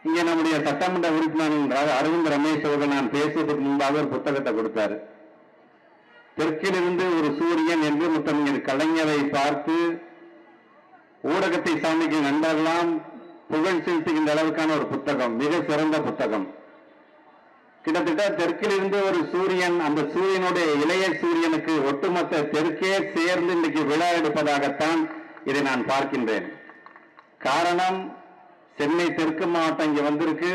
இங்கே நம்முடைய சட்டமன்ற உறுப்பினர் அரவிந்த் ரமேஷ் அவர்கள் நான் பேசுவதற்கு முன்பாக ஒரு புத்தகத்தை கொடுத்தாரு. தெற்கிலிருந்து ஒரு சூரியன் என்று முத்தமிழர் கலைஞரை பார்த்து ஊடகத்தை சார்ந்த நண்பர்களாம் புகழ் செலுத்துகின்ற அளவுக்கான ஒரு புத்தகம், மிக சிறந்த புத்தகம். கிட்டத்தட்ட தெற்கிலிருந்து ஒரு சூரியன், அந்த சூரியனுடைய இளைய சூரியனுக்கு ஒட்டுமொத்த தெற்கே சேர்ந்து இன்றைக்கு விழா எடுப்பதாகத்தான் இதை நான் பார்க்கின்றேன். காரணம், சென்னை தெற்கு மாவட்டம் இங்க வந்திருக்கு,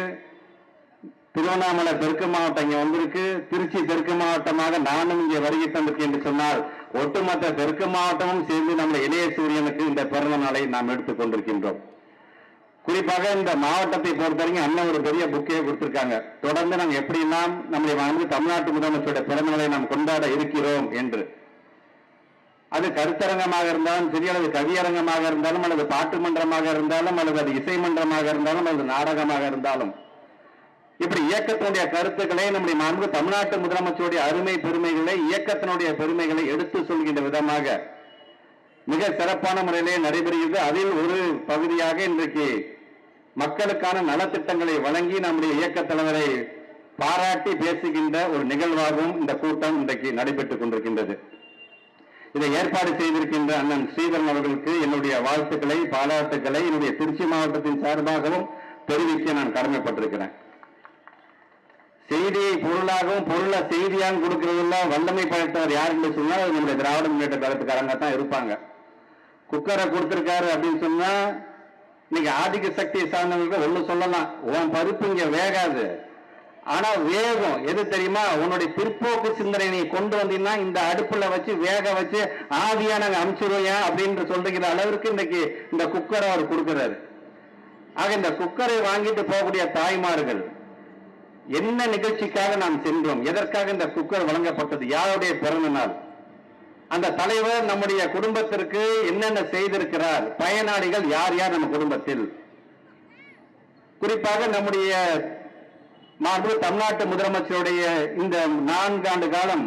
திருவண்ணாமலை தெற்கு மாவட்டம் இங்க வந்திருக்கு, திருச்சி தெற்கு மாவட்டமாக நானும் இங்கே வருகை தந்திருக்கேன் என்று சொன்னால் ஒட்டுமொத்த தெற்கு மாவட்டமும் சேர்ந்து நம்ம இளைய சூரியனுக்கு இந்த பிறந்த நாளை நாம் எடுத்துக் கொண்டிருக்கின்றோம். குறிப்பாக இந்த மாவட்டத்தை பொறுத்தவரைக்கும் அண்ணன் ஒரு பெரிய புக்கே கொடுத்திருக்காங்க. தொடர்ந்து நாங்கள் எப்படிலாம் நம்முடைய தமிழ்நாட்டு முதலமைச்சருடைய பிறந்த நாளை நாம் கொண்டாட இருக்கிறோம் என்று. அது கருத்தரங்கமாக இருந்தாலும் சரி, அல்லது கவியரங்கமாக இருந்தாலும், அல்லது பாட்டு மன்றமாக இருந்தாலும், அல்லது அது இசை மன்றமாக இருந்தாலும், அல்லது நாடகமாக இருந்தாலும், இப்படி இயக்கத்தினுடைய கருத்துக்களை நம்முடைய தமிழ்நாட்டு முதலமைச்சருடைய அருமை பெருமைகளை, இயக்கத்தினுடைய பெருமைகளை எடுத்து சொல்கின்ற விதமாக மிக சிறப்பான முறையிலே நடைபெறுகிறது. அதில் ஒரு பகுதியாக இன்றைக்கு மக்களுக்கான நலத்திட்டங்களை வழங்கி நம்முடைய இயக்க தலைவரை பாராட்டி பேசுகின்ற ஒரு நிகழ்வாகவும் இந்த கூட்டம் இன்றைக்கு நடைபெற்றுக் கொண்டிருக்கின்றது. இதை ஏற்பாடு செய்திருக்கின்ற அண்ணன் ஸ்ரீதரன் அவர்களுக்கு என்னுடைய வாழ்த்துக்களை, பாராட்டுக்களை என்னுடைய திருச்சி மாவட்டத்தின் சார்பாகவும் தெரிவிக்க நான் கடமைப்பட்டிருக்கிறேன். செய்தியை பொருளாகவும் பொருளை செய்தியாக கொடுக்கிறதெல்லாம் வல்லமை படைத்தவர் யார் என்று சொன்னால் அது நம்முடைய திராவிட முன்னேற்ற கழகத்துக்காரங்க தான் இருப்பாங்க. குக்கரை கொடுத்திருக்காரு அப்படின்னு சொன்னா இன்னைக்கு ஆதிக்க சக்தியை சார்ந்தவங்களுக்கு ஒண்ணு சொல்லலாம், உன் பருப்பு இங்க வேகாது, ஆனா வேகம் எது தெரியுமா, உன்னுடைய பிற்போக்கு சிந்தனை நீ கொண்டு வந்தீங்கன்னா இந்த அடுப்புல வச்சு வேக வச்சு ஆவியா நாங்க அனுப்பிச்சிருவோம் அப்படின்னு சொல்லுகிற அளவிற்கு இன்னைக்கு இந்த குக்கரை அவர் கொடுக்கிறாரு. ஆக இந்த குக்கரை வாங்கிட்டு போகக்கூடிய தாய்மார்கள் என்ன நிகழ்ச்சிக்காக நாம் சென்றோம், எதற்காக இந்த குக்கர் வழங்கப்பட்டது, யாருடைய பிறந்த நாள், அந்த தலைவர் நம்முடைய குடும்பத்திற்கு என்னென்ன செய்திருக்கிறார், பயனாளிகள் யார் யார் நம்ம குடும்பத்தில், குறிப்பாக நம்முடைய தமிழ்நாட்டு முதலமைச்சருடைய இந்த 4 ஆண்டு காலம்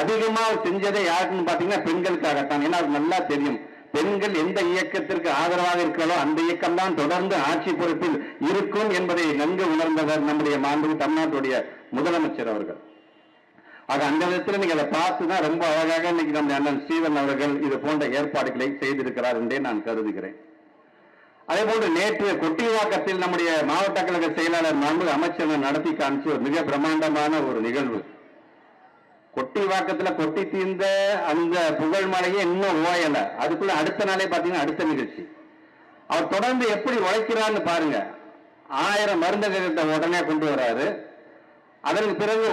அதிகமாக செஞ்சதை யாருக்குன்னு பாத்தீங்கன்னா பெண்களுக்காகத்தான். ஏன்னா அது நல்லா தெரியும், பெண்கள் எந்த இயக்கத்திற்கு ஆதரவாக இருக்கிறதோ அந்த இயக்கம் தான் தொடர்ந்து ஆட்சி பொறுப்பில் இருக்கும் என்பதை நன்கு உணர்ந்தவர் நம்முடைய தமிழ்நாட்டுடைய முதலமைச்சர் அவர்கள். ஆக அந்த விதத்தில் நீங்க அதை பார்த்துதான் ரொம்ப அழகாக இன்னைக்கு நம்முடைய அண்ணன் ஸ்ரீதரன் அவர்கள் இது போன்ற ஏற்பாடுகளை செய்திருக்கிறார் என்றே நான் கருதுகிறேன். அதே போன்று நேற்று கொட்டிவாக்கத்தில் நம்முடைய மாவட்ட கழக செயலாளர் அமைச்சர் நடத்தி காமிச்சு ஒரு மிக பிரம்மாண்டமான ஒரு நிகழ்வு. கொட்டிவாக்கத்துல கொட்டி தீர்ந்த அந்த புகழ் மலையே இன்னும் ஓயல, அதுக்குள்ள அடுத்த நாளே பாத்தீங்கன்னா அடுத்த நிகழ்ச்சி. அவர் தொடர்ந்து எப்படி உழைக்கிறான்னு பாருங்க. 1000 மருந்தகத்தை உடனே கொண்டு வராரு. அதற்கு பிறகு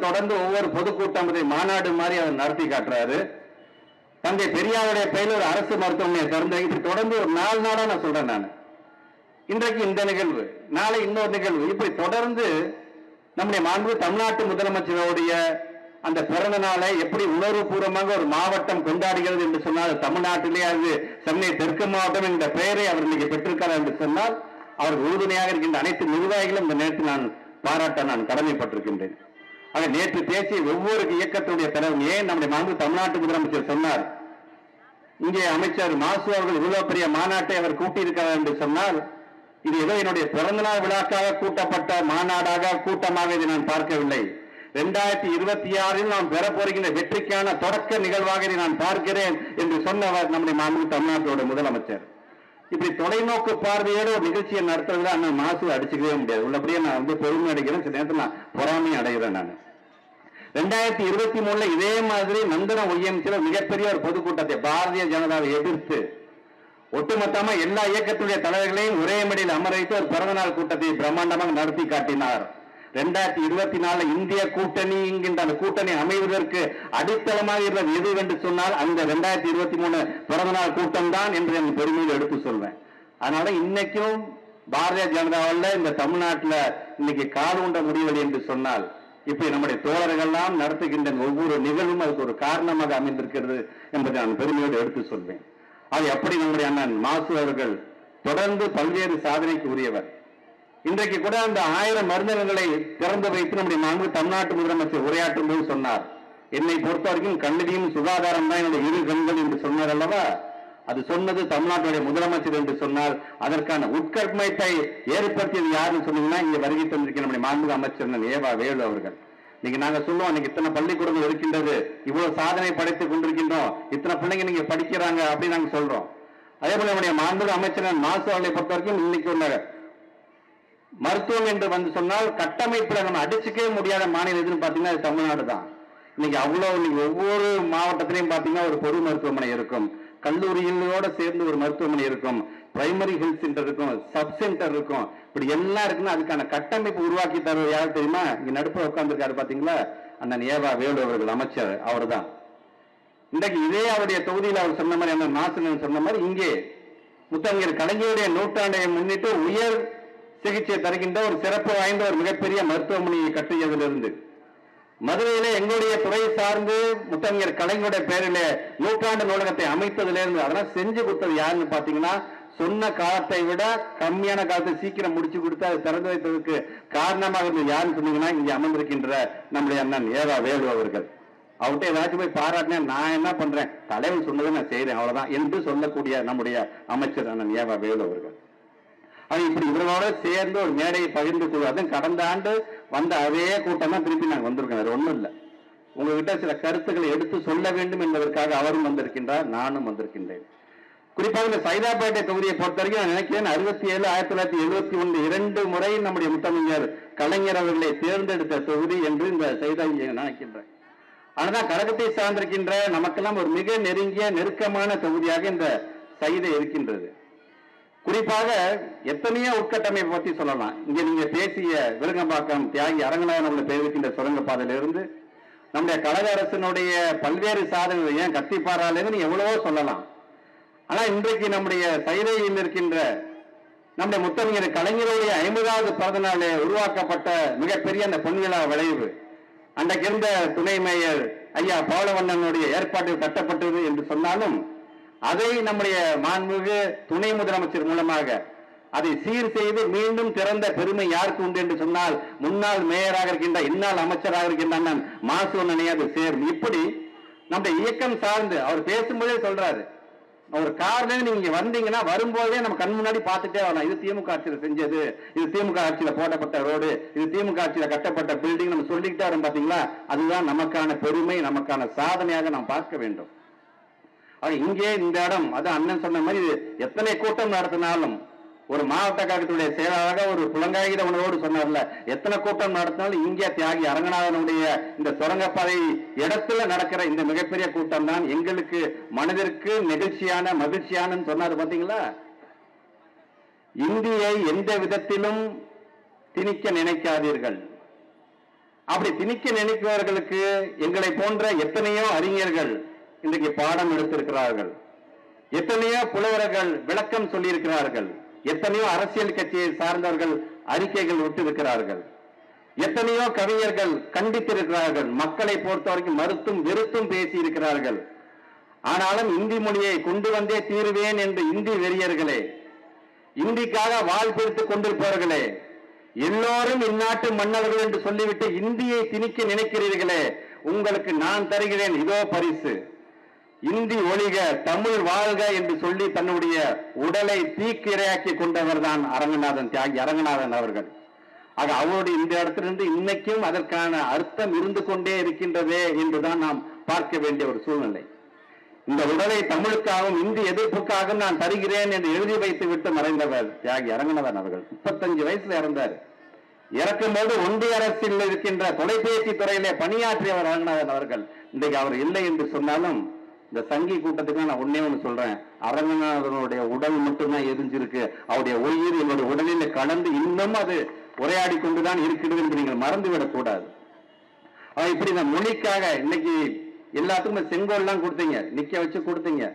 தொடர்ந்து ஒவ்வொரு பொதுக்கூட்டம் மாநாடு மாதிரி அவர் நடத்தி காட்டுறாரு. தந்தை பெரியாருடைய பெயரில் ஒரு அரசு மருத்துவமனையை திறந்து இப்படி தொடர்ந்து ஒரு 4 நாளா நான் சொல்றேன். நான் இன்றைக்கு இந்த நிகழ்வு, நாளை இன்னொரு நிகழ்வு, இப்படி தொடர்ந்து நம்முடைய தமிழ்நாட்டு முதலமைச்சருடைய அந்த பிறந்த நாளை எப்படி உணர்வுபூர்வமாக ஒரு மாவட்டம் கொண்டாடுகிறது என்று சொன்னால் தமிழ்நாட்டிலே அது சென்னை தெற்கு மாவட்டம் என்ற பெயரை அவர் இன்னைக்கு பெற்றிருக்கிறார் என்று சொன்னால் அவர் உறுதுணையாக இருக்கின்ற அனைத்து நிர்வாகிகளும் இந்த நேரத்தில் நான் பாராட்ட நான் கடமைப்பட்டிருக்கின்றேன். ஆக நேற்று பேசிய ஒவ்வொரு இயக்கத்துடைய தலைவர், ஏன் நம்முடைய தமிழ்நாட்டு முதலமைச்சர் சொன்னார், இங்கே அமைச்சர் மாசு அவர்கள் இவ்வளவு பெரிய மாநாட்டை அவர் கூட்டியிருக்கிறார் என்று சொன்னால் இது ஏதோ என்னுடைய பிறந்தநாள் விழாக்காக கூட்டப்பட்ட மாநாடாக கூட்டமாக இதை நான் பார்க்கவில்லை. 2026 நாம் பெற போகின்ற வெற்றிக்கான தொடக்க நிகழ்வாக இதை நான் பார்க்கிறேன் என்று சொன்னவர் நம்முடைய தமிழ்நாட்டோட முதலமைச்சர். இப்படி தொலைநோக்கு பார்வையோட ஒரு நிகழ்ச்சியை நடத்துறதுல அண்ணன் மாசு அடிச்சுக்கவே முடியாது. உள்ளபடியே நான் பெருமை அடைகிறேன், சில நேரத்தில் நான் பொறாமை அடைகிறேன். நான் 2023 இதே மாதிரி நந்தனம் ஒய்எம்சில மிகப்பெரிய ஒரு பொதுக்கூட்டத்தை பாரதிய ஜனதாவை எதிர்த்து ஒட்டுமொத்தமா எல்லா இயக்கத்துடைய தலைவர்களையும் ஒரே மேடையில் அமர வைத்து ஒரு பிறந்தநாள் கூட்டத்தை பிரம்மாண்டமாக நடத்தி காட்டினார். 2024 இந்திய கூட்டணி என்கின்ற அந்த கூட்டணி அமைவதற்கு அடித்தளமாக இருந்தது எது என்று சொன்னால் அந்த 2023 பிறந்தநாள் கூட்டம் தான் என்று என் பெருமையில் எடுத்து சொல்வேன். அதனால இன்னைக்கும் பாரதிய ஜனதாவில் இந்த தமிழ்நாட்டில் இன்னைக்கு கால் உண்ட முடியவில்லை என்று சொன்னால் இப்படி நம்முடைய தோழர்கள்லாம் நடத்துகின்ற ஒவ்வொரு நிகழ்வும் அதுக்கு ஒரு காரணமாக அமைந்திருக்கிறது என்பதை நான் பெருமையோடு எடுத்து சொல்வேன். அது எப்படி நம்முடைய அண்ணன் மாசு அவர்கள் தொடர்ந்து பல்வேறு சாதனைக்கு உரியவர். இன்றைக்கு கூட அந்த 1000 மருந்தகங்களை திறந்து வைத்து நம்முடைய தமிழ்நாட்டு முதலமைச்சர் உரையாற்றும் போது சொன்னார், என்னை பொறுத்த வரைக்கும் கல்வியும் சுகாதாரம் தான் என்னுடைய 2 கண்கள் என்று சொன்னார் அல்லவா. அது சொன்னது தமிழ்நாட்டுடைய முதலமைச்சர் என்று சொன்னால் அதற்கான உட்கட்டமைப்பை ஏற்படுத்தியது யாருன்னு சொன்னீங்கன்னா இங்க வருகை தந்திருக்கிற நம்முடைய மாண்புமிகு அமைச்சர் ஏவா வேலு அவர்கள். நீங்க நாங்க சொல்லுவோம் இன்னைக்கு இத்தனை பள்ளிக்கூடங்கள் இருக்கின்றது, இவ்வளவு சாதனை படைத்துக் கொண்டிருக்கின்றோம், இத்தனை பிள்ளைங்க நீங்க படிக்கிறாங்க அப்படின்னு நாங்க சொல்றோம். அதே போல நம்முடைய மாண்புமிகு அமைச்சர் மாசு அவர்களை பொறுத்த வரைக்கும் இன்னைக்கு உள்ள மருத்துவம் என்று வந்து சொன்னால் கட்டமைப்புல நம்ம அடிச்சுக்கவே முடியாத மாநிலம் எதுன்னு பாத்தீங்கன்னா அது தமிழ்நாடு தான். இன்னைக்கு அவ்வளவு இன்னைக்கு ஒவ்வொரு மாவட்டத்திலையும் பாத்தீங்கன்னா ஒரு பொது மருத்துவமனை இருக்கும், கல்லூரிகளோட சேர்ந்து ஒரு மருத்துவமனை இருக்கும், பிரைமரி ஹெல்த் சென்டர் இருக்கும், சப் சென்டர் இருக்கும், இப்படி எல்லாம் இருக்குன்னா அதுக்கான கட்டமைப்பு உருவாக்கி தருவது யாரு தெரியுமா? இங்க நடுப்புற உட்கார்ந்துருக்காரு பாத்தீங்களா, அண்ணன் ஏவா வேலு அவர்கள் அமைச்சர் அவர் தான். இன்றைக்கு இதே அவருடைய தொகுதியில் அவர் சொன்ன மாதிரி அண்ணன் நாசன் சொன்ன மாதிரி இங்கே முத்தமிழர் கலைஞருடைய நூற்றாண்டை முன்னிட்டு உயர் சிகிச்சை தருகின்ற ஒரு சிறப்பு வாய்ந்த ஒரு மிகப்பெரிய மருத்துவமனையை கட்டியதிலிருந்து மதுரையிலே எங்களுடைய துறை சார்ந்து முத்தமிழர் கலைஞருடைய பேரிலே நூற்றாண்டு நூலகத்தை அமைத்ததிலிருந்து அதெல்லாம் செஞ்சு கொடுத்தது யாருன்னு பாத்தீங்கன்னா சொன்ன காலத்தை விட கம்மியான காலத்தை சீக்கிரம் முடிச்சு கொடுத்து அதை திறந்து வைத்ததற்கு காரணமாக இருந்தது யாருன்னு சொன்னீங்கன்னா இங்கே அமர்ந்திருக்கின்ற நம்முடைய அண்ணன் ஏவா வேலு அவர்கள். அவர்கிட்ட ஏதாச்சும் போய் பாராட்டினா நான் என்ன பண்றேன், தலைவர் சொன்னதை நான் செய்யறேன் அவ்வளவுதான் என்று சொல்லக்கூடிய நம்முடைய அமைச்சர் அண்ணன் ஏவா வேலு அவர்கள். அது இப்படி இவர்களோட சேர்ந்து ஒரு மேடையை பகிர்ந்து கொள்வது கடந்த ஆண்டு வந்த அதே கூட்டம் தான் திருப்பி நாங்கள் வந்திருக்கோம், வேற ஒண்ணும் இல்லை. உங்ககிட்ட சில கருத்துக்களை எடுத்து சொல்ல வேண்டும் என்பதற்காக அவரும் வந்திருக்கின்றார், நானும் வந்திருக்கின்றேன். குறிப்பாக இந்த சைதாப்பேட்டை தொகுதியை பொறுத்த வரைக்கும் நான் நினைக்கிறேன் 67, 1971 2 முறை நம்முடைய முத்தமிழர் கலைஞர் அவர்களை தேர்ந்தெடுத்த தொகுதி என்று இந்த சைதாவை நினைக்கின்றேன். ஆனால் கழகத்தை சார்ந்திருக்கின்ற நமக்கெல்லாம் ஒரு மிக நெருங்கிய நெருக்கமான தொகுதியாக இந்த சைதை இருக்கின்றது. குறிப்பாக எத்தனையோ உட்கட்டமைப்பை பற்றி சொல்லலாம். இங்க நீங்க பேசிய விருங்கம்பாக்கம் தியாகி அரங்கநாதன் அவர்கள் பெயர்க்கின்ற சுரங்கப்பாதையிலிருந்து நம்முடைய கழக அரசினுடைய பல்வேறு சாதனைகள் ஏன் கத்திப்பாறாலேருந்து எவ்வளவோ சொல்லலாம். ஆனா இன்றைக்கு நம்முடைய சைதையில் இருக்கின்ற நம்முடைய முத்தமிழர் கலைஞருடைய 50வது பிறந்த நாளே உருவாக்கப்பட்ட மிகப்பெரிய அந்த பொன்விழா விளைவு அன்றைக்கு இருந்த துணை மேயர் ஐயா பவளவண்ணனுடைய ஏற்பாட்டில் கட்டப்பட்டது என்று சொன்னாலும் அதை நம்முடைய மாண்புமிகு துணை முதலமைச்சர் மூலமாக அதை சீர் செய்து மீண்டும் திறந்த பெருமை யாருக்கு உண்டு என்று சொன்னால் முன்னாள் மேயராக இருக்கின்ற இந்நாள் அமைச்சராக இருக்கின்ற அண்ணன் மாசுவண்ணனே அது சேரும். இப்படி நம்முடைய இயக்கம் சார்ந்து அவர் பேசும்போதே சொல்றாரு, ஒரு காரணம் நீங்க வந்தீங்கன்னா வரும்போதே நம்ம கண் முன்னாடி பார்த்துட்டே வரலாம், இது திமுக ஆட்சியில் செஞ்சது, இது திமுக ஆட்சியில போடப்பட்ட ரோடு, இது திமுக ஆட்சியில கட்டப்பட்ட பில்டிங் நம்ம சொல்லிக்கிட்டே வரோம் பாத்தீங்களா, அதுதான் நமக்கான பெருமை, நமக்கான சாதனையாக நாம் பார்க்க வேண்டும். இங்கே இந்த இடம் அது அண்ணன் சொன்ன மாதிரி எத்தனை கூட்டம் நடத்தினாலும் ஒரு மாவட்ட கழகத்துடைய செயலாளராக ஒரு புலங்காகித உணவோடு சொன்னார்ல, எத்தனை கூட்டம் நடத்தினாலும் இங்கே தியாகி அரங்கநாதனுடைய இந்த சுரங்கப்பாதை இடத்துல நடக்கிற இந்த மிகப்பெரிய கூட்டம் தான் எங்களுக்கு மனதிற்கு நெகிழ்ச்சியான மகிழ்ச்சியான சொன்னார் பாத்தீங்களா. இந்தியை எந்த விதத்திலும் திணிக்க நினைக்காதீர்கள், அப்படி திணிக்க நினைப்பவர்களுக்கு எங்களை போன்ற எத்தனையோ அறிஞர்கள் இன்றைக்கு பாடம் எடுத்திருக்கிறார்கள், எத்தனையோ புலவர்கள் விளக்கம் சொல்லியிருக்கிறார்கள், எத்தனையோ அரசியல் கட்சியை சார்ந்தவர்கள் அறிக்கைகள் விட்டிருக்கிறார்கள், எத்தனையோ கவிஞர்கள் கண்டித்திருக்கிறார்கள், மக்களை பொறுத்தவரைக்கும் மறுத்தும் வெறுத்தும் பேசி இருக்கிறார்கள். ஆனாலும் இந்தி மொழியை கொண்டு வந்தே தீருவேன் என்று இந்தி வெறியர்களே, இந்திக்காக வாழ் பிடித்துக் கொண்டிருப்பவர்களே, எல்லோரும் இந்நாட்டு மன்னர்கள் என்று சொல்லிவிட்டு இந்தியை திணிக்க நினைக்கிறீர்களே, உங்களுக்கு நான் தருகிறேன் இதோ பரிசு, இந்தி ஒழிக தமிழ் வாழ்க என்று சொல்லி தன்னுடைய உடலை தீக்கு இரையாக்கி கொண்டவர் தான் அரங்கநாதன், தியாகி அரங்கநாதன் அவர்கள். ஆக அவருடைய இந்த இடத்திலிருந்து இன்னைக்கும் அதற்கான அர்த்தம் இருந்து கொண்டே இருக்கின்றதே என்றுதான் நாம் பார்க்க வேண்டிய ஒரு சூழ்நிலை. இந்த உடலை தமிழுக்காகவும் இந்தி எதிர்ப்புக்காகவும் நான் தருகிறேன் என்று எழுதி வைத்து விட்டு மறைந்தவர் தியாகி அரங்கநாதன் அவர்கள். 35 வயசுல இறந்தார். இறக்கும்போது ஒன்றிய அரசில் இருக்கின்ற தொலைபேசி துறையிலே பணியாற்றியவர் அரங்கநாதன் அவர்கள். இன்றைக்கு அவர் இல்லை என்று சொன்னாலும் இந்த சங்கி கூட்டத்துக்கு நான் ஒன்னே ஒண்ணு சொல்றேன், அரங்கநாதனுடைய உடல் மட்டும்தான் எரிஞ்சிருக்கு, அவருடைய உயிர் என்னுடைய உடலில் கலந்து இன்னும் அது உரையாடி கொண்டுதான் இருக்கிறது என்று நீங்கள் மறந்துவிடக் கூடாது. இப்படி இந்த மொழிக்காக இன்னைக்கு எல்லாத்துக்கும் செங்கோல் எல்லாம் கொடுத்தீங்க, நிக்க வச்சு கொடுத்தீங்க.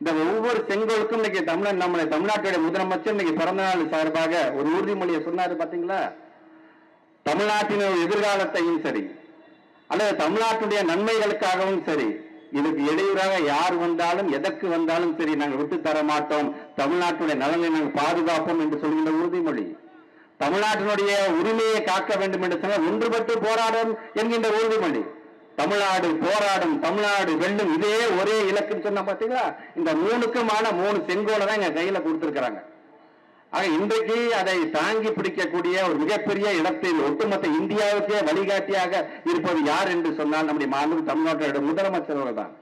இந்த ஒவ்வொரு செங்கோலுக்கும் இன்னைக்கு நம்முடைய தமிழ்நாட்டுடைய முதலமைச்சர் இன்னைக்கு பிறந்த நாள் சார்பாக ஒரு உறுதிமொழியை சொன்னாரு பாத்தீங்களா. தமிழ்நாட்டின் எதிர்காலத்தையும் சரி அல்லது தமிழ்நாட்டுடைய நன்மைகளுக்காகவும் சரி, இதுக்கு இடையூறாக யார் வந்தாலும் எதற்கு வந்தாலும் சரி நாங்கள் விட்டு தர மாட்டோம், தமிழ்நாட்டுடைய நலனை நாங்கள் பாதுகாப்போம் என்று சொல்கின்ற உறுதிமொழி. தமிழ்நாட்டினுடைய உரிமையை காக்க வேண்டும் என்று சொன்னால் ஒன்றுபட்டு போராடும் என்கின்ற உறுதிமொழி. தமிழ்நாடு போராடும், தமிழ்நாடு வெல்லும், இதே ஒரே இலக்குன்னு சொன்னா பாத்தீங்களா? இந்த 3க்குமான 3 செங்கோலை தான் எங்க கையில கொடுத்திருக்கிறாங்க. ஆக இன்றைக்கு அதை தாங்கி பிடிக்கக்கூடிய ஒரு மிகப்பெரிய இடத்தில் ஒட்டுமொத்த இந்தியாவுக்கே வழிகாட்டியாக இருப்பது யார் என்று சொன்னால் நம்முடைய மாண்புமிகு தமிழ்நாட்டோட முதலமைச்சர்கள் தான்.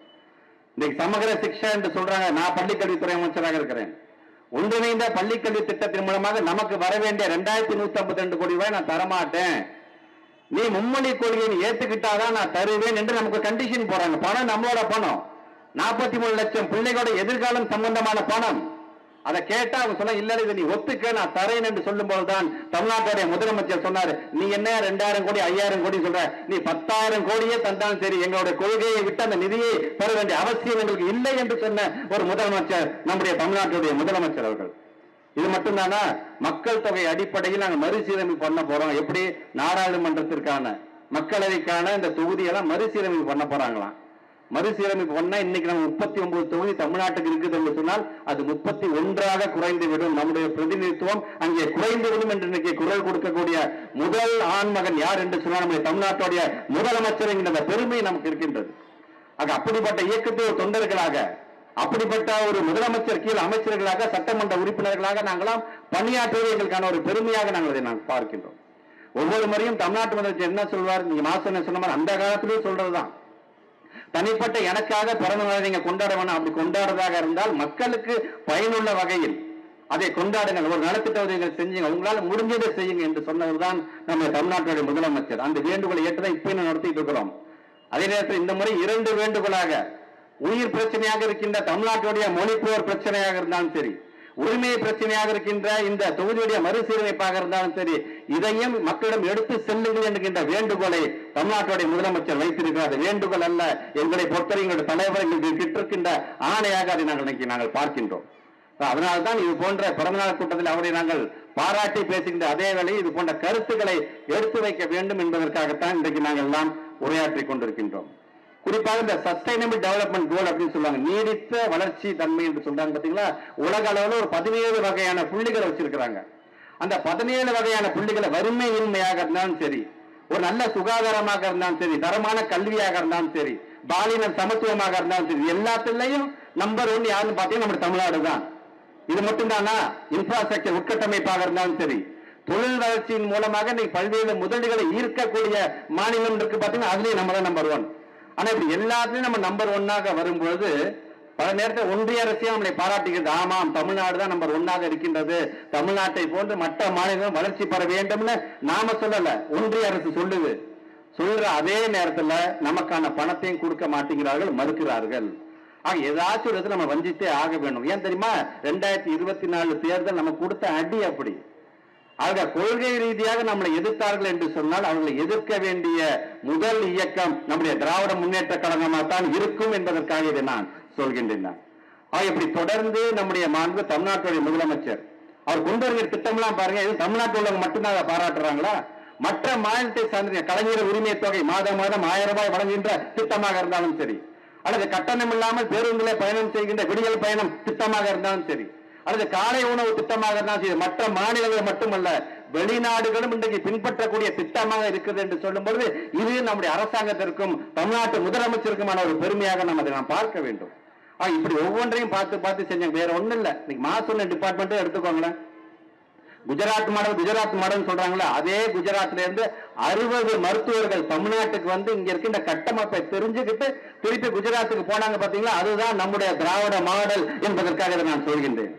இன்னைக்கு சமகர சிக்ஷா என்று சொல்றாங்க. நான் பள்ளிக்கல்வித்துறை அமைச்சராக இருக்கிறேன். ஒன்றிணைந்த பள்ளிக்கல்வி திட்டத்தின் மூலமாக நமக்கு வர வேண்டிய 2152 கோடி ரூபாய் நான் தரமாட்டேன், நீ மும்மொழி கொள்கையை ஏத்துக்கிட்டாதான் நான் தருவேன் என்று நமக்கு கண்டிஷன் போறாங்க. பணம் நம்மளோட பணம், 43 லட்சம் பிள்ளைகளோட எதிர்காலம் சம்பந்தமான பணம். அதை கேட்டா அவங்க சொன்னா இல்ல இதை நீ ஒத்துக்க நான் தரேன் என்று சொல்லும் போதுதான் தமிழ்நாட்டுடைய முதலமைச்சர் சொன்னாரு, நீ என்ன 2000 கோடி 5000 கோடி சொல்ற, நீ 10,000 கோடியே தந்தாலும் சரி, எங்களுடைய கொள்கையை விட்டு அந்த நிதியை பெற வேண்டிய அவசியம் எங்களுக்கு இல்லை என்று சொன்ன ஒரு முதலமைச்சர் நம்முடைய தமிழ்நாட்டுடைய முதலமைச்சர் அவர்கள். இது மட்டும்தானா? மக்கள் தொகை அடிப்படையில் நாங்கள் மறுசீரமைப்பு பண்ண போறோம். எப்படி? நாடாளுமன்றத்திற்கான மக்களவைக்கான இந்த தொகுதியெல்லாம் மறுசீரமைப்பு பண்ண போறாங்களாம். மறுசீரமைப்பு பண்ணா இன்னைக்கு நம்ம 39 தொகுதி தமிழ்நாட்டுக்கு இருக்குது என்று சொன்னால் அது 31ஆக குறைந்து விடும். நம்முடைய பிரதிநிதித்துவம் அங்கே குறைந்து விடும் என்று இன்னைக்கு குரல் கொடுக்கக்கூடிய முதல் ஆண்மகன் யார் என்று சொன்னால் நம்முடைய தமிழ்நாட்டுடைய முதலமைச்சர் என்கிற பெருமை நமக்கு இருக்கின்றது. ஆக அப்படிப்பட்ட இயக்கத்தை ஒரு தொண்டர்களாக, அப்படிப்பட்ட ஒரு முதலமைச்சர் கீழ் அமைச்சர்களாக, சட்டமன்ற உறுப்பினர்களாக நாங்களாம் பணியாற்றுவது எங்களுக்கான ஒரு பெருமையாக நாங்கள் அதை பார்க்கின்றோம். ஒவ்வொரு முறையும் தமிழ்நாட்டு முதலமைச்சர் என்ன சொல்வார், நீங்க மாசம் சொன்ன மாதிரி அந்த காலத்திலேயே சொல்றதுதான், தனிப்பட்ட எனக்காக பிறந்த நாளை நீங்க கொண்டாட வேணாம், அப்படி கொண்டாடுறதாக இருந்தால் மக்களுக்கு பயனுள்ள வகையில் அதை கொண்டாடுங்கள், ஒரு நலத்திட்ட உதவிகள் செஞ்சுங்க, உங்களால் முடிஞ்சதை செய்யுங்க என்று சொன்னதுதான் நம்ம தமிழ்நாட்டுடைய முதலமைச்சர். அந்த வேண்டுகோளை ஏற்றுதான் இப்ப நடத்திட்டு இருக்கிறோம். அதே நேரத்தில் இந்த முறை 2 வேண்டுகோளாக, உயிர் பிரச்சனையாக இருக்கின்ற தமிழ்நாட்டுடைய மொழிப்போர் பிரச்சனையாக இருந்தாலும் சரி, உரிமை பிரச்சனையாக இருக்கின்ற இந்த தொகுதியுடைய மறுசீரமைப்பாக இருந்தாலும் சரி, இதையும் மக்களிடம் எடுத்து செல்லுங்கள் என்கின்ற வேண்டுகோளை தமிழ்நாட்டுடைய முதலமைச்சர் வைத்திருக்கிறார். வேண்டுகோள் அல்ல, எங்களை பொறுத்தவரை எங்களுடைய தலைவர் எங்களுக்கு கிட்டிருக்கின்ற ஆணையாக அதை நாங்கள் பார்க்கின்றோம். அதனால்தான் இது போன்ற பிறந்தநாள் கூட்டத்தில் அவரை நாங்கள் பாராட்டி பேசுகின்ற அதே வேளை இது போன்ற கருத்துக்களை எடுத்து வைக்க வேண்டும் என்பதற்காகத்தான் இன்றைக்கு நாங்கள் எல்லாம் உரையாற்றிக் கொண்டிருக்கின்றோம். குறிப்பாக இந்த சஸ்டைனபிள் டெவலப்மெண்ட் கோல் அப்படின்னு சொல்லுவாங்க, நீடித்த வளர்ச்சி தன்மை என்று சொல்றாங்க பாத்தீங்களா? உலக அளவில் ஒரு 17 வகையான புள்ளிகளை வச்சிருக்கிறாங்க. அந்த 17 வகையான புள்ளிகளை வறுமையின்மையாக இருந்தாலும் சரி, ஒரு நல்ல சுகாதாரமாக இருந்தாலும் சரி, தரமான கல்வியாக இருந்தாலும் சரி, பாலின சமத்துவமாக இருந்தாலும் சரி, எல்லாத்திலையும் நம்பர் 1 யாருன்னு பாத்தீங்கன்னா நம்ம தமிழ்நாடு தான். இது மட்டும்தானா? இன்ஃப்ராஸ்ட்ரக்சர் உட்கட்டமைப்பாக இருந்தாலும் சரி, தொழில் வளர்ச்சியின் மூலமாக இன்னைக்கு பல்வேறு முதலீடுகளை ஈர்க்கக்கூடிய மாநிலம் இருக்கு பாத்தீங்கன்னா, அதுலயும் நம்ம தான் நம்பர் 1. ஆனா இப்படி எல்லாத்துலயும் நம்ம நம்பர் 1ஆக வரும்பொழுது பல நேரத்தில் ஒன்றிய அரசையும் நம்மளை பாராட்டுகிறது. ஆமாம், தமிழ்நாடு தான் நம்பர் 1ஆக இருக்கின்றது, தமிழ்நாட்டை போன்று மற்ற மாநிலங்களும் வளர்ச்சி பெற வேண்டும்னு நாம சொல்லல, ஒன்றிய அரசு சொல்லுது. சொல்ற அதே நேரத்தில் நமக்கான பணத்தையும் கொடுக்க மாட்டேங்கிறார்கள், மறுக்கிறார்கள். ஆக ஏதாச்சும் ஒரு இடத்துல நம்ம வஞ்சித்தே ஆக வேண்டும். ஏன் தெரியுமா? 2024 தேர்தல் நம்ம கொடுத்த அடி அப்படி. ஆக கொள்கை ரீதியாக நம்மளை எதிர்த்தார்கள் என்று சொன்னால் அவர்களை எதிர்க்க வேண்டிய முதல் இயக்கம் நம்முடைய திராவிட முன்னேற்ற கழகமாக தான் இருக்கும் என்பதற்காக இதை நான் சொல்கின்றேன். இப்படி தொடர்ந்து நம்முடைய மாண்பு தமிழ்நாட்டுடைய முதலமைச்சர் அவர் கொண்டு வருகிற திட்டம்லாம் பாருங்க, இது தமிழ்நாட்டில் உள்ளவங்க மட்டும்தான் அதை பாராட்டுறாங்களா? மற்ற மாநிலத்தை சார்ந்த கலைஞர் உரிமை தொகை மாதம் 1000 ரூபாய் வழங்குகின்ற திட்டமாக இருந்தாலும் சரி, அல்லது கட்டணம் இல்லாமல் பேருந்திலே பயணம் செய்கின்ற விடியல் பயணம் திட்டமாக இருந்தாலும் சரி, அல்லது காலை உணவு திட்டமாக இருந்தாலும் சரி, மற்ற மாநிலங்கள் மட்டுமல்ல வெளிநாடுகளும் இன்றைக்கு பின்பற்றக்கூடிய திட்டமாக இருக்குது என்று சொல்லும் பொழுது இது நம்முடைய அரசாங்கத்திற்கும் தமிழ்நாட்டு முதலமைச்சருக்குமான ஒரு பெருமையாக நம்ம அதை பார்க்க வேண்டும். இப்படி ஒவ்வொன்றையும் பார்த்து செஞ்சாங்க. வேற ஒண்ணும் இல்ல, இன்னைக்கு மாசம் டிபார்ட்மெண்ட் எடுத்துக்கோங்களேன், குஜராத் மாடல் சொல்றாங்களா, அதே குஜராத்ல இருந்து 60 மருத்துவர்கள் தமிழ்நாட்டுக்கு வந்து இங்க இருக்கின்ற கட்டமைப்பை தெரிஞ்சுக்கிட்டு திருப்பி குஜராத்துக்கு போனாங்க பாத்தீங்களா? அதுதான் நம்முடைய திராவிட மாடல் என்பதற்காக நான் சொல்கின்றேன்.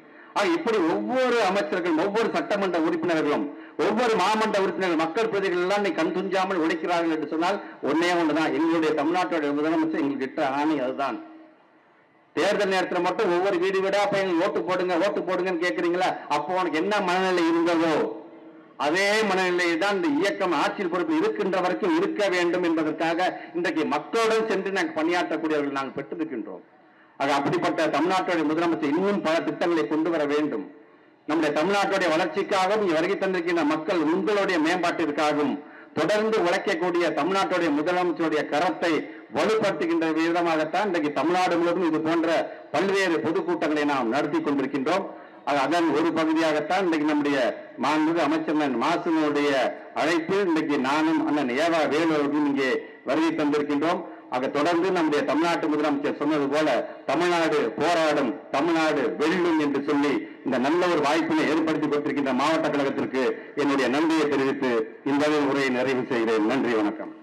இப்படி ஒவ்வொரு அமைச்சர்களும், ஒவ்வொரு சட்டமன்ற உறுப்பினர்களும், ஒவ்வொரு மாமன்ற உறுப்பினர்கள், மக்கள் பிரதிகள் எல்லாம் கண் துஞ்சாமல் உழைக்கிறார்கள் என்று சொன்னால் ஒன்னே ஒன்றுதான், எங்களுடைய தமிழ்நாட்டுடைய முதலமைச்சர் எங்களுக்கு ஆணை அதுதான். தேர்தல் நேரத்தில் மட்டும் ஒவ்வொரு வீடு வீடா போய் ஓட்டு போடுங்கன்னு கேட்கறீங்களா? அப்போ உனக்கு என்ன மனநிலை இருந்ததோ அதே மனநிலையை தான் இந்த இயக்கம் ஆட்சியில் பொறுப்பு இருக்கின்ற வரைக்கும் இருக்க வேண்டும் என்பதற்காக இன்றைக்கு மக்களுடன் சென்று நாங்கள் பணியாற்றக்கூடியவர்கள் நாங்கள் பெற்றிருக்கின்றோம். அப்படிப்பட்ட தமிழ்நாட்டுடைய முதலமைச்சர் இன்னும் பல திட்டங்களை கொண்டு வர வேண்டும். நம்முடைய தமிழ்நாட்டுடைய வளர்ச்சிக்காகவும் வருகை தந்திருக்கின்ற மக்கள் உங்களுடைய மேம்பாட்டிற்காகவும் தொடர்ந்து உழைக்கக்கூடிய தமிழ்நாட்டுடைய முதலமைச்சருடைய கரத்தை வலுப்படுத்துகின்ற விதமாகத்தான் இன்றைக்கு தமிழ்நாடு முழுவதும் இது போன்ற பல்வேறு பொதுக்கூட்டங்களை நாம் நடத்தி கொண்டிருக்கின்றோம். அதன் ஒரு பகுதியாகத்தான் இன்றைக்கு நம்முடைய மாண்புமிகு அமைச்சர் மாசுனுடைய அழைப்பு இன்றைக்கு நானும் அண்ணன் ஏவா வேலு அவர்களும் இங்கே வருகை தந்திருக்கின்றோம். ஆக தொடர்ந்து நம்முடைய தமிழ்நாட்டு முதலமைச்சர் சொன்னது போல தமிழ்நாடு போராடும், தமிழ்நாடு வெல்லும் என்று சொல்லி இந்த நல்ல ஒரு வாய்ப்பினை ஏற்படுத்தி கொடுத்திருக்கின்ற மாவட்ட கழகத்திற்கு என்னுடைய நன்றியை தெரிவித்து இந்த உரையை நிறைவு செய்கிறேன். நன்றி, வணக்கம்.